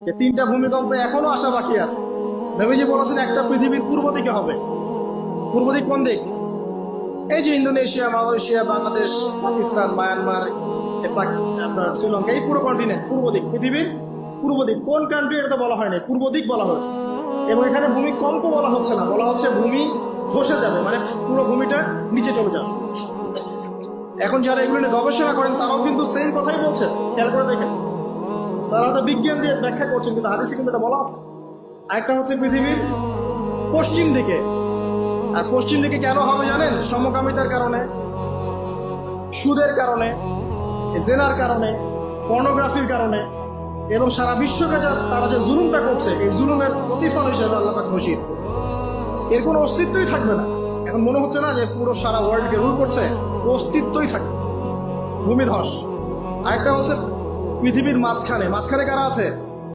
যে 3টা ভূমিকম্প এখনো আসা বাকি আছে। নবীজি বলেছেন একটা পৃথিবীর পূর্ব দিকে হবে। পূর্ব দিক কোন দিক? এই যে Indonesia, Malaysia, Bangladesh, Pakistan, Myanmar, আপনার শ্রীলঙ্কা, এই পুরো কন্টিনেন্ট পূর্ব দিক, পৃথিবীর পূর্ব দিক। কোন কান্ট্রি এটা তো বলা হয়নি, পূর্ব দিক বলা হয়েছে। এবং এখানে ভূমিকম্প বলা হচ্ছে না, বলা হচ্ছে ভূমি ধসে যাবে, মানে পুরো ভূমিটা নিচে চলে যাবে। এখন যারা এগুলো নিয়ে গবেষণা করেন তারাও কিন্তু সেম কথাই বলছে, খেয়াল করে দেখেন। তারা তো বিজ্ঞান দিয়ে ব্যাখ্যা করছেন, কিন্তু হাদিসে কিন্তু এটা বলা আছে। আরেকটা হচ্ছে পৃথিবীর পশ্চিম দিকে। আর পশ্চিম দিকে কেন হবে জানেন? সমকামিতার কারণে, সুদের কারণে, জেনার কারণে, পর্নোগ্রাফির কারণে, এবং সারা বিশ্বকে তারা যে জুলুমটা করছে, এই জুলুমের প্রতিফল হিসেবে আল্লাহ পাক ঘোষিত। এর কোনো অস্তিত্বই থাকবে না। এখন মনে হচ্ছে না যে পুরো সারা ওয়ার্ল্ডকে রুল করছে, অস্তিত্বই থাকবে। ভূমিধস। আরেকটা হচ্ছে পৃথিবীর মাঝখানে, মাঝখানে কারা আছে?